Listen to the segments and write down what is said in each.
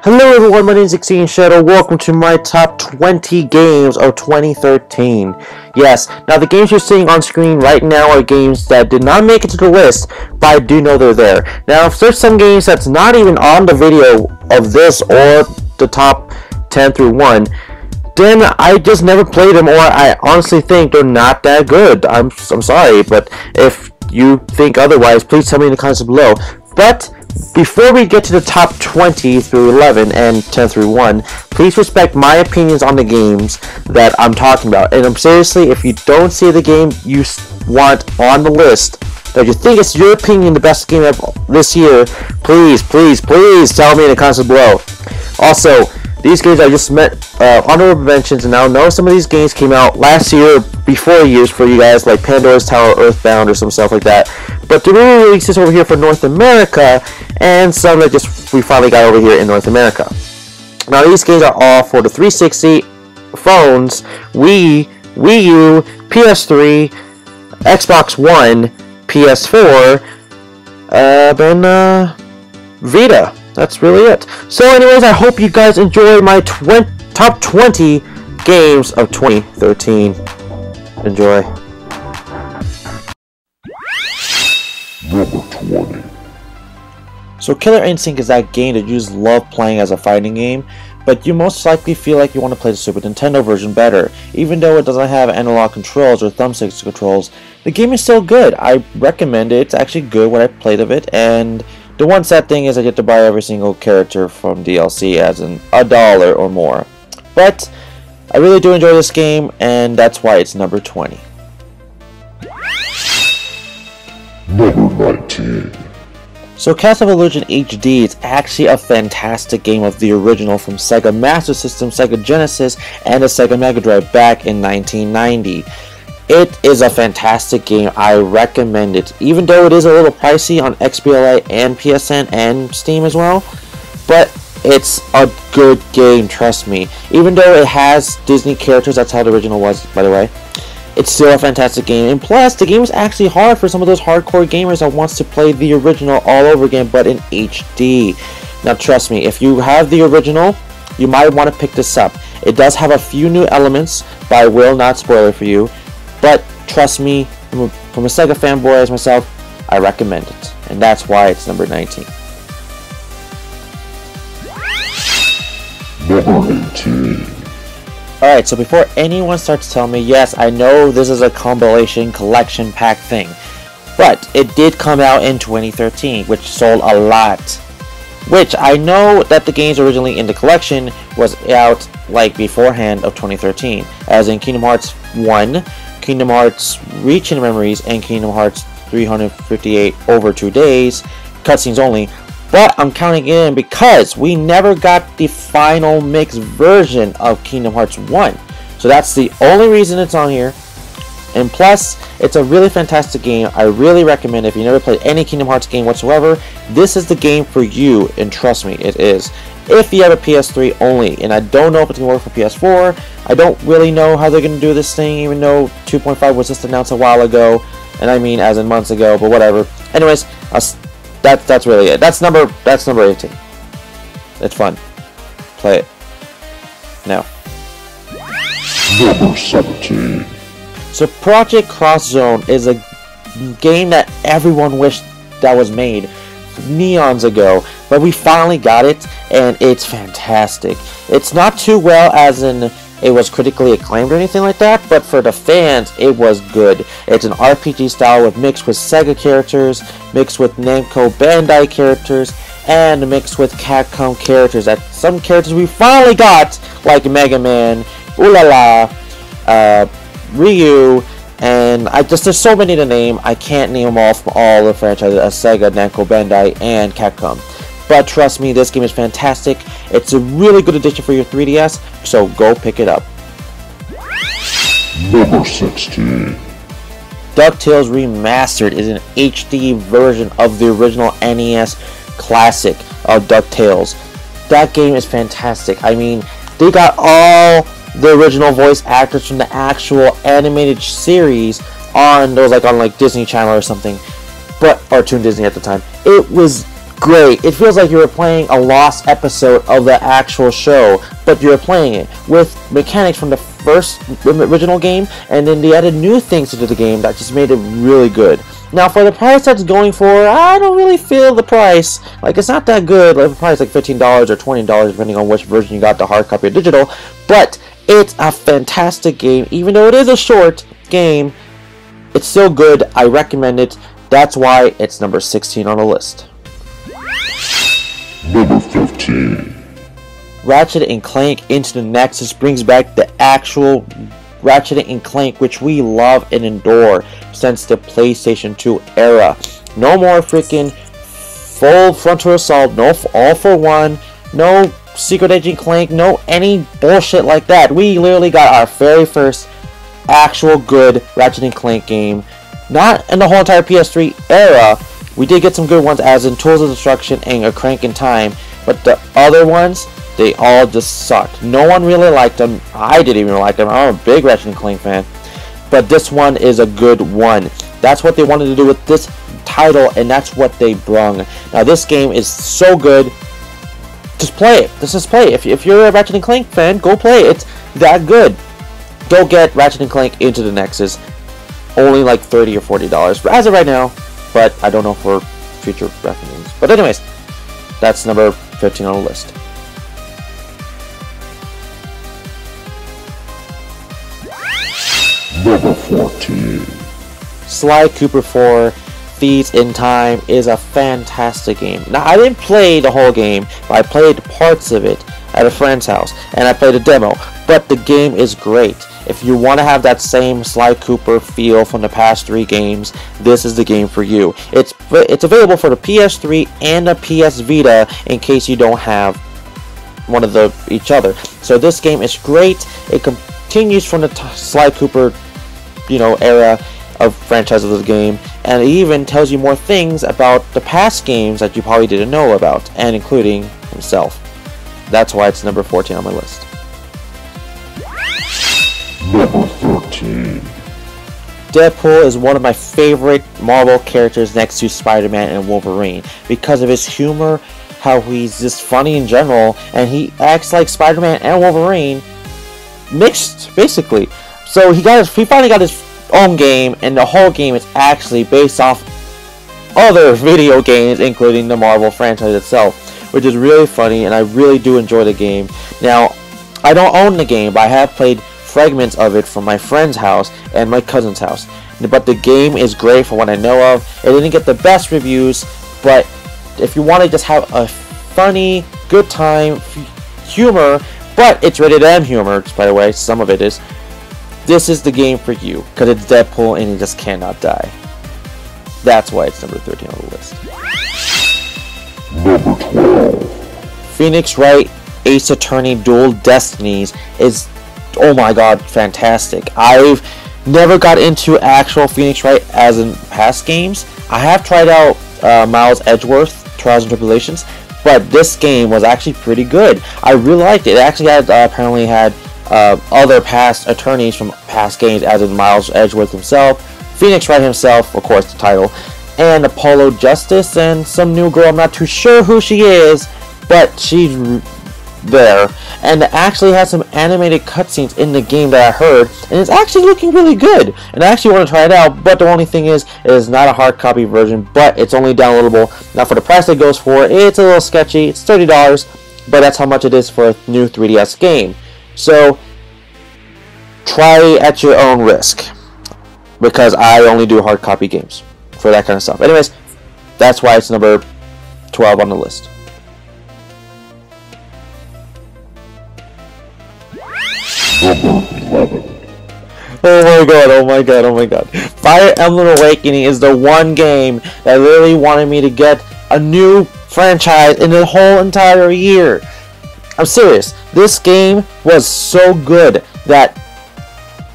Hello everyone, my name is Xene Shadow. Welcome to my top 20 games of 2013. Yes, now the games you're seeing on screen right now are games that did not make it to the list, but I do know they're there. Now, if there's some games that's not even on the video of this or the top 10 through 1, then I just never played them, or I honestly think they're not that good. I'm sorry, but if you think otherwise, please tell me in the comments below. But before we get to the top 20 through 11 and 10 through 1, please respect my opinions on the games that I'm talking about. And seriously, if you don't see the game you want on the list, that you think it's your opinion the best game of this year, please tell me in the comments below. Also, these games I just met honorable mentions, and I know some of these games came out last year, before years for you guys, like Pandora's Tower, Earthbound, or some stuff like that. But the new releases over here for North America, and some that just we finally got over here in North America. Now these games are all for the 360 phones, Wii U, PS3, Xbox One, PS4, then Vita. That's really it. So anyways, I hope you guys enjoy my top 20 games of 2013. Enjoy. Number 20. So Killer Instinct is that game that you just love playing as a fighting game, but you most likely feel like you want to play the Super Nintendo version better. Even though it doesn't have analog controls or thumbstick controls, the game is still good. I recommend it. It's actually good when I played of it, and the one sad thing is I get to buy every single character from DLC as in $1 or more. But I really do enjoy this game, and that's why it's number 20. Number 19. So Castle of Illusion HD is actually a fantastic game of the original from Sega Master System, Sega Genesis, and the Sega Mega Drive back in 1990. It is a fantastic game. I recommend it, even though it is a little pricey on XBLA and PSN and Steam as well. But it's a good game, trust me. Even though it has Disney characters, that's how the original was, by the way. It's still a fantastic game, and plus, the game is actually hard for some of those hardcore gamers that wants to play the original all over again, but in HD. Now, trust me, if you have the original, you might want to pick this up. It does have a few new elements, but I will not spoil it for you. But trust me, from a Sega fanboy as myself, I recommend it, and that's why it's number 19. Number 18. Alright, so before anyone starts telling me, yes, I know this is a compilation collection pack thing, but it did come out in 2013, which sold a lot. Which I know that the games originally in the collection was out like beforehand of 2013, as in Kingdom Hearts 1, Kingdom Hearts Reaching Memories, and Kingdom Hearts 358 over 2 days, cutscenes only. But I'm counting it in because we never got the final mixed version of Kingdom Hearts 1. So that's the only reason it's on here. And plus, it's a really fantastic game. I really recommend it. If you never played any Kingdom Hearts game whatsoever, this is the game for you. And trust me, it is. If you have a PS3 only. And I don't know if it's going to work for PS4. I don't really know how they're going to do this thing, even though 2.5 was just announced a while ago. And I mean, as in months ago, but whatever. Anyways, that's really it. That's number 18. It's fun. Play it. Now. Number 17. So Project Cross Zone is a game that everyone wished that was made eons ago, but we finally got it, and it's fantastic. It's not too well as in it was critically acclaimed or anything like that, but for the fans, it was good. It's an RPG style with mixed with Sega characters, mixed with Namco Bandai characters, and mixed with Capcom characters. That some characters we finally got, like Mega Man, Ulala, Ryu, and there's so many to name. I can't name them all from all the franchises as Sega, Namco Bandai, and Capcom. But trust me, this game is fantastic. It's a really good addition for your 3DS, so go pick it up. Number 16. Ducktales Remastered is an HD version of the original NES classic of DuckTales. That game is fantastic. I mean, they got all the original voice actors from the actual animated series on those, like on Disney Channel or something, or Toon Disney at the time. It was great. It feels like you were playing a lost episode of the actual show, but you're playing it with mechanics from the first original game, and then they added new things into the game that just made it really good. Now, for the price that's going for, I don't really feel the price. Like, it's not that good. Like, the price like $15 or $20, depending on which version you got, the hard copy or digital. But it's a fantastic game. Even though it is a short game, it's still good. I recommend it. That's why it's number 16 on the list. Number 15. Ratchet and Clank Into the Nexus brings back the actual Ratchet and Clank, which we love and adore since the PlayStation 2 era. No more freaking full frontal assault, no all for one, no Secret Agent Clank, no any bullshit like that. We literally got our very first actual good Ratchet and Clank game. Not in the whole entire PS3 era. We did get some good ones, as in Tools of Destruction and A Crank in Time, but the other ones, they all just sucked. No one really liked them. I didn't even like them. I'm a big Ratchet and Clank fan. But this one is a good one. That's what they wanted to do with this title, and that's what they brung. Now, this game is so good. Just play it. Just play it. If you're a Ratchet and Clank fan, go play it. It's that good. Go get Ratchet and Clank Into the Nexus. Only like $30 or $40 as of right now. But I don't know for future references. But anyways, that's number 15 on the list. Number 14. Sly Cooper 4 Thieves in Time is a fantastic game. Now, I didn't play the whole game, but I played parts of it at a friend's house, and I played a demo. But the game is great. If you want to have that same Sly Cooper feel from the past 3 games, this is the game for you. It's available for the PS3 and the PS Vita in case you don't have one of each other. So this game is great. It continues from the Sly Cooper, era of franchise of the game, and it even tells you more things about the past games that you probably didn't know about, and including himself. That's why it's number 14 on my list. Number 13. Deadpool is one of my favorite Marvel characters next to Spider-Man and Wolverine because of his humor, how he's just funny in general, and he acts like Spider-Man and Wolverine mixed, basically. So he finally got his own game, and the whole game is actually based off other video games, including the Marvel franchise itself, which is really funny, and I really do enjoy the game. Now, I don't own the game, but I have played fragments of it from my friend's house and my cousin's house. But the game is great from what I know of. It didn't get the best reviews, but if you want to just have a funny, good time, humor, but it's rated M humor, by the way, some of it is, this is the game for you, because it's Deadpool and he just cannot die. That's why it's number 13 on the list. Number 12. Phoenix Wright Ace Attorney Dual Destinies is, oh my god, fantastic. I've never got into actual Phoenix Wright as in past games. I have tried out Miles Edgeworth, Trials and Tribulations, but this game was actually pretty good. I really liked it. It actually had apparently had other past attorneys from past games, as in Miles Edgeworth himself, Phoenix Wright himself, of course, the title, and Apollo Justice, and some new girl. I'm not too sure who she is, but she's there. And it actually has some animated cutscenes in the game that I heard, and it's actually looking really good. And I actually want to try it out, but the only thing is, it is not a hard copy version, but it's only downloadable. Now, for the price it goes for, it's a little sketchy. It's $30, but that's how much it is for a new 3DS game. So, try at your own risk, because I only do hard copy games for that kind of stuff. Anyways, that's why it's number 12 on the list. Number 11. Oh my god, oh my god, oh my god. Fire Emblem Awakening is the one game that really wanted me to get a new franchise in the whole entire year. I'm serious. This game was so good that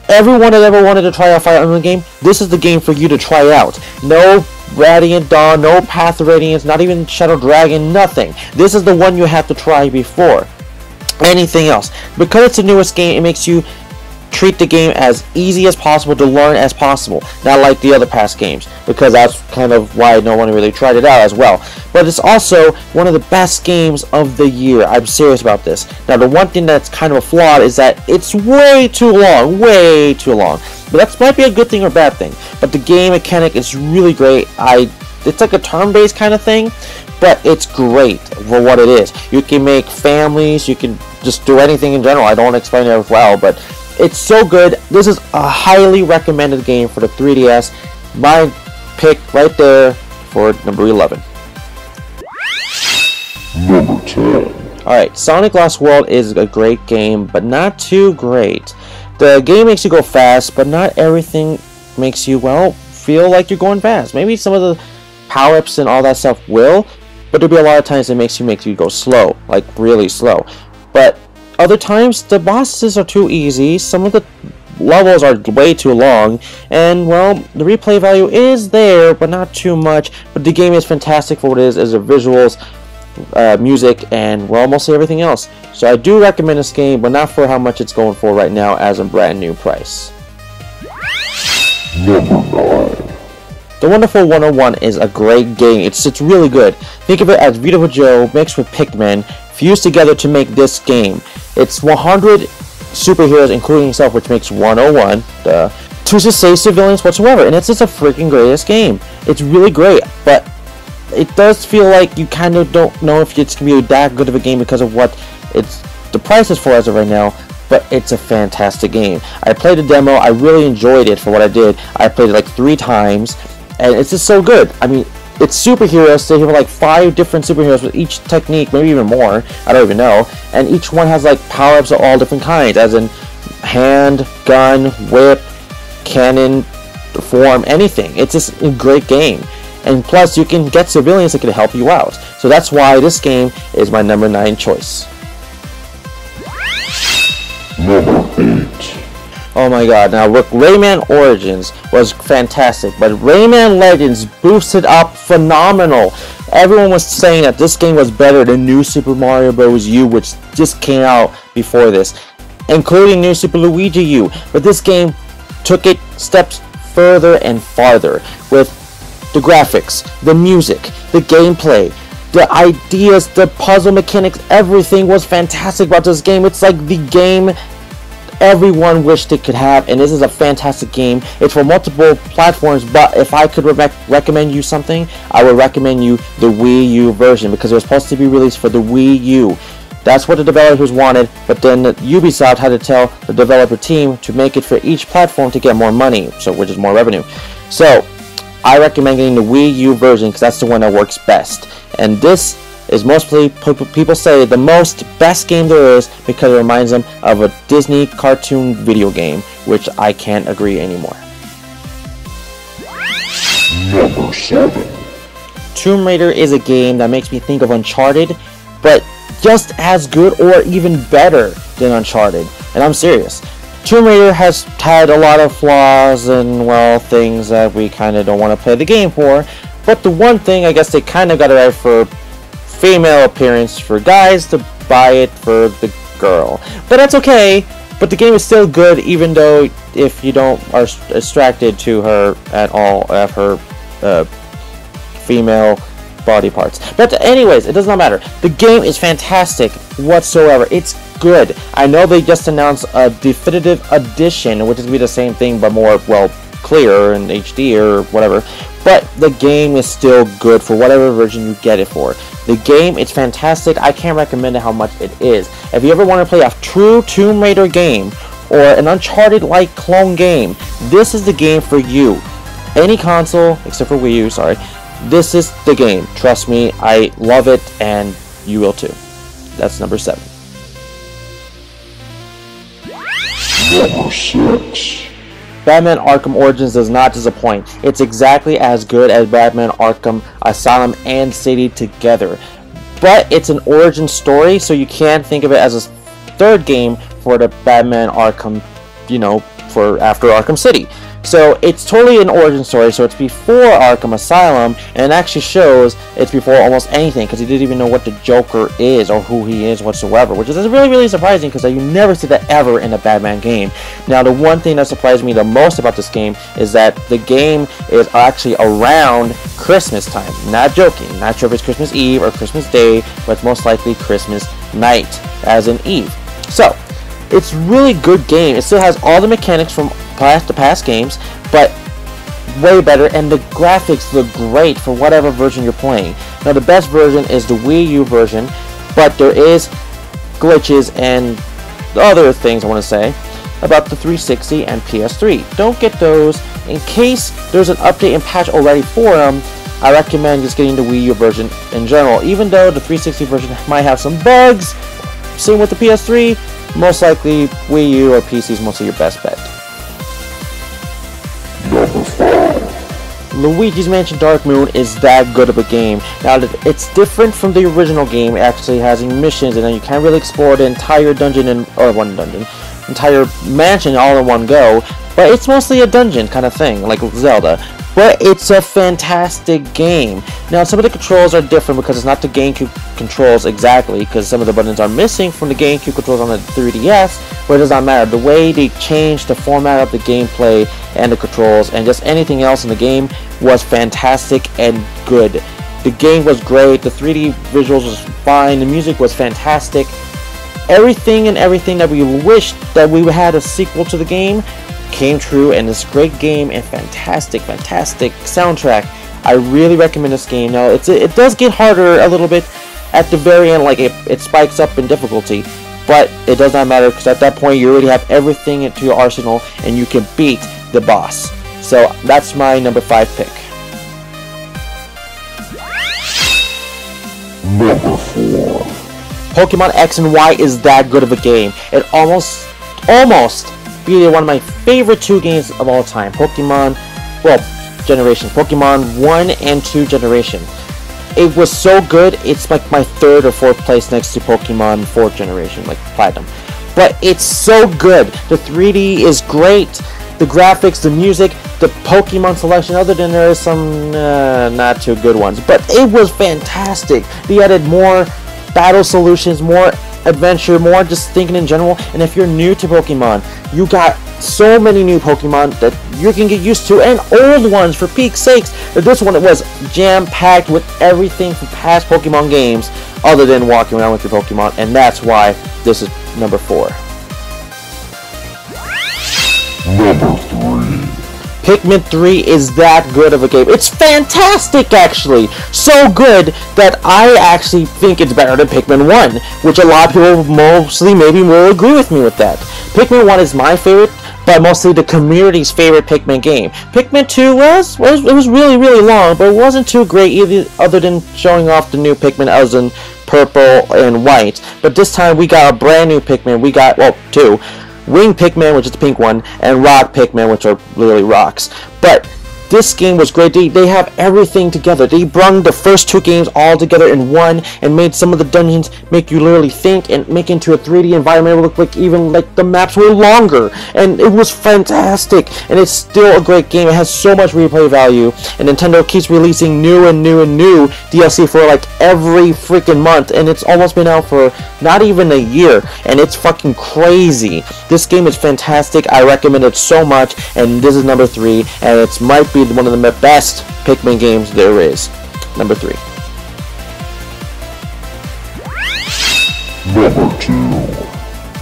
everyone that ever wanted to try out Fire Emblem game, this is the game for you to try out. No Radiant Dawn, no Path of Radiance, not even Shadow Dragon, nothing. This is the one you have to try before anything else. Because it's the newest game, it makes you treat the game as easy as possible to learn as possible, not like the other past games, because that's kind of why no one really tried it out as well. But it's also one of the best games of the year. I'm serious about this. Now, the one thing that's kind of a flaw is that it's way too long, way too long. But that might be a good thing or bad thing. But the game mechanic is really great. It's like a turn-based kind of thing, but it's great for what it is. You can make families, you can just do anything in general. I don't explain it well, but it's so good. This is a highly recommended game for the 3DS. My pick right there for number 11. Number 10. Alright, Sonic Lost World is a great game, but not too great. The game makes you go fast, but not everything makes you, well, feel like you're going fast. Maybe some of the power-ups and all that stuff will, but there'll be a lot of times it makes you go slow, like really slow. But other times, the bosses are too easy, some of the levels are way too long, and, well, the replay value is there, but not too much. But the game is fantastic for what it is the visuals, music, and, well, mostly everything else. So I do recommend this game, but not for how much it's going for right now as a brand new price. Number 9. The Wonderful 101 is a great game. It's really good. Think of it as Beautiful Joe mixed with Pikmin, fused together to make this game. It's 100 superheroes, including himself, which makes 101, to just save civilians whatsoever. And it's just a freaking greatest game. It's really great, but it does feel like you kind of don't know if it's going to be that good of a game because of what the price is for as of right now. But it's a fantastic game. I played the demo. I really enjoyed it for what I did. I played it like 3 times. And it's just so good. I mean, it's superheroes. So you have like 5 different superheroes with each technique, maybe even more. I don't even know. And each one has like power-ups of all different kinds, as in hand, gun, whip, cannon, form, anything. It's just a great game. And plus, you can get civilians that can help you out. So that's why this game is my number 9 choice. Number 8. Oh my god, now look, Rayman Origins was fantastic, but Rayman Legends boosted up phenomenal. Everyone was saying that this game was better than New Super Mario Bros. U, which just came out before this, including New Super Luigi U. But this game took it steps further and farther with the graphics, the music, the gameplay, the ideas, the puzzle mechanics. Everything was fantastic about this game. It's like the game everyone wished it could have, and this is a fantastic game. It's for multiple platforms, but if I could recommend you something, I would recommend you the Wii U version, because it was supposed to be released for the Wii U. That's what the developers wanted, but then Ubisoft had to tell the developer team to make it for each platform to get more money, so which is more revenue. So I recommend getting the Wii U version because that's the one that works best. And this is mostly, people say, the best game there is because it reminds them of a Disney cartoon video game, which I can't agree anymore. Number 7. Tomb Raider is a game that makes me think of Uncharted, but just as good or even better than Uncharted. And I'm serious. Tomb Raider has had a lot of flaws and, well, things that we kind of don't want to play the game for. But the one thing, I guess they kind of got it right for female appearance, for guys to buy it for the girl. But that's okay. But the game is still good, even though if you don't are distracted to her at all, at her female body parts. But anyways, it does not matter. The game is fantastic whatsoever. It's good. I know they just announced a definitive edition, which is going to be the same thing but more, well, clear in HD or whatever. But the game is still good for whatever version you get it for. The game, it's fantastic. I can't recommend it how much it is. If you ever want to play a true Tomb Raider game or an Uncharted-like clone game, this is the game for you. Any console, except for Wii U, sorry. This is the game. Trust me, I love it, and you will too. That's number 7. Number 6. Batman Arkham Origins does not disappoint. It's exactly as good as Batman Arkham Asylum and City together. But it's an origin story, so you can't think of it as a third game for the Batman Arkham, you know, for after Arkham City. So it's totally an origin story, so it's before Arkham Asylum, and it actually shows it's before almost anything, because he didn't even know what the Joker is, or who he is whatsoever, which is really, really surprising, because you never see that ever in a Batman game. Now, the one thing that surprised me the most about this game is that the game is actually around Christmas time. Not joking, not sure if it's Christmas Eve or Christmas Day, but it's most likely Christmas night, as in Eve. So, it's really good game. It still has all the mechanics from past games, but way better, and the graphics look great for whatever version you're playing. Now, the best version is the Wii U version, but there is glitches and other things I want to say about the 360 and PS3. Don't get those. In case there's an update and patch already for them, I recommend just getting the Wii U version in general, even though the 360 version might have some bugs. Same with the PS3, most likely Wii U or PC is mostly your best bet. Number 5. Luigi's Mansion Dark Moon is that good of a game. Now, it's different from the original game. It actually has missions, and then you can't really explore the entire dungeon entire mansion all in one go. But it's mostly a dungeon kind of thing, like Zelda. But it's a fantastic game. Now, some of the controls are different because it's not the GameCube controls exactly, because some of the buttons are missing from the GameCube controls on the 3DS, but it does not matter. The way they changed the format of the gameplay and the controls and just anything else in the game was fantastic and good. The game was great, the 3D visuals was fine, the music was fantastic. Everything that we wished that we had a sequel to the game came true, and this great game and fantastic soundtrack. I really recommend this game. Now, it does get harder a little bit at the very end, like it spikes up in difficulty, but it does not matter, because at that point you already have everything into your arsenal and you can beat the boss. So that's my number 5 pick. Number 4. Pokemon X and Y is that good of a game. It almost be one of my favorite 2 games of all time. Pokemon 1 and 2 generation. It was so good, it's like my 3rd or 4th place next to Pokemon 4th generation, like Platinum. But it's so good. The 3D is great. The graphics, the music, the Pokemon selection, other than there is some not too good ones. But it was fantastic. They added more battle solutions, more adventure, more just thinking in general. And if you're new to Pokemon, you got so many new Pokemon that you can get used to, and old ones for peak's sakes. But this one, it was jam-packed with everything from past Pokemon games other than walking around with your Pokemon, and that's why this is number 4. Number 3. Pikmin 3 is that good of a game. It's fantastic, actually. So good that I actually think it's better than Pikmin 1, which a lot of people mostly maybe will agree with me with that. Pikmin 1 is my favorite, but mostly the community's favorite Pikmin game. Pikmin 2 was really, really long, but it wasn't too great either, other than showing off the new Pikmin as in purple and white. But this time we got a brand new Pikmin. We got, 2. Wing Pikmin, which is the pink one, and Rock Pikmin, which are literally rocks. But this game was great. They have everything together. They brung the first 2 games all together in one, and made some of the dungeons make you literally think and make into a 3D environment. It looked like even like the maps were longer, and it was fantastic. And it's still a great game. It has so much replay value, and Nintendo keeps releasing new DLC for like every freaking month, and it's almost been out for not even a year, and it's fucking crazy. This game is fantastic. I recommend it so much, and this is number 3, and it might be one of the best Pikmin games there is. Number 3. Number 2.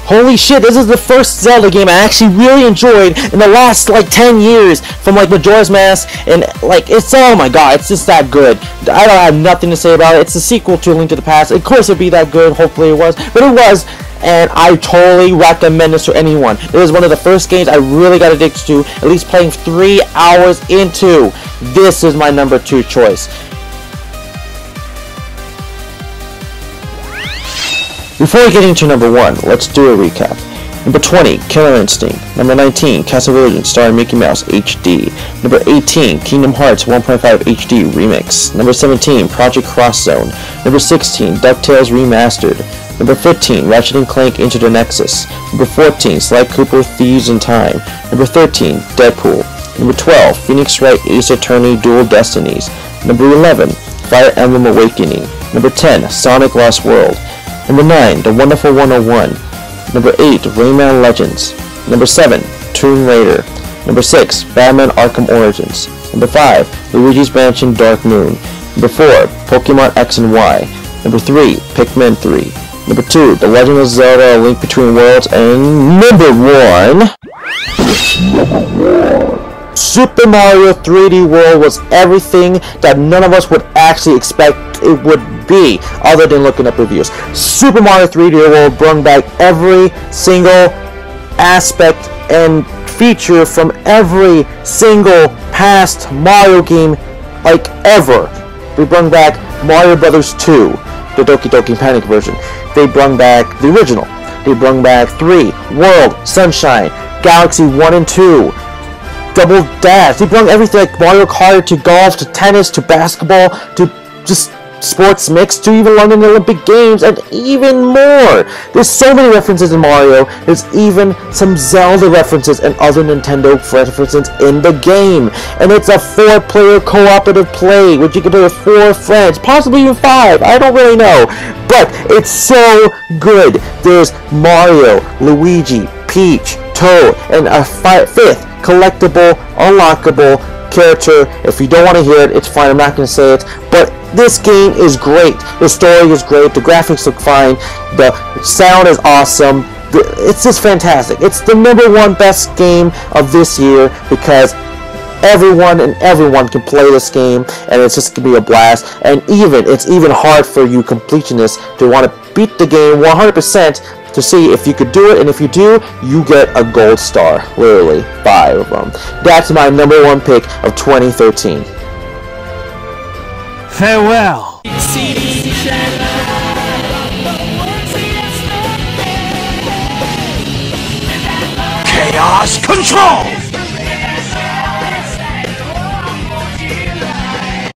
Holy shit, this is the first Zelda game I actually really enjoyed in the last like 10 years, from like Majora's Mask, and like it's, oh my god, it's just that good. I don't have nothing to say about it. It's a sequel to A Link to the Past. Of course it'd be that good, hopefully it was, but it was. And I totally recommend this to anyone. It was one of the first games I really got addicted to, at least playing 3 hours into. This is my number 2 choice. Before we get into number 1, let's do a recap. Number 20, Killer Instinct. Number 19, Castlevania starring Mickey Mouse HD. Number 18, Kingdom Hearts 1.5 HD Remix. Number 17, Project Cross Zone. Number 16, Ducktales Remastered. Number 15, Ratchet & Clank Into the Nexus. Number 14, Sly Cooper Thieves in Time. Number 13, Deadpool. Number 12, Phoenix Wright Ace Attorney Dual Destinies. Number 11, Fire Emblem Awakening. Number 10, Sonic Lost World. Number 9, The Wonderful 101. Number 8, Rayman Legends. Number 7, Tomb Raider. Number 6, Batman Arkham Origins. Number 5, Luigi's Mansion Dark Moon. Number 4, Pokemon X and Y. Number 3, Pikmin 3. Number 2, The Legend of Zelda: A Link Between Worlds. And number 1, Super Mario 3D World was everything that none of us would actually expect it would be, other than looking up reviews. Super Mario 3D World brought back every single aspect and feature from every single past Mario game, like ever. They brought back Mario Brothers 2, the Doki Doki Panic version. They brought back the original. They brought back 3, World, Sunshine, Galaxy 1 and 2, Double Dash. They brought everything like Mario Kart to golf to tennis to basketball to just sports mix to even London Olympic Games and even more. There's so many references in Mario. There's even some Zelda references and other Nintendo references in the game. And it's a 4-player cooperative play, which you can play with 4 friends, possibly even 5. I don't really know. But it's so good. There's Mario, Luigi, Peach, Toad, and a 5th collectible, unlockable character. If you don't want to hear it, it's fine. I'm not going to say it. But this game is great. The story is great. The graphics look fine. The sound is awesome. It's just fantastic. It's the #1 best game of this year because everyone can play this game, and it's just going to be a blast. And it's even hard for you completionists to want to beat the game 100%. To see if you could do it, and if you do, you get a gold star. Literally, 5 of them. That's my #1 pick of 2013. Farewell! Chaos Control!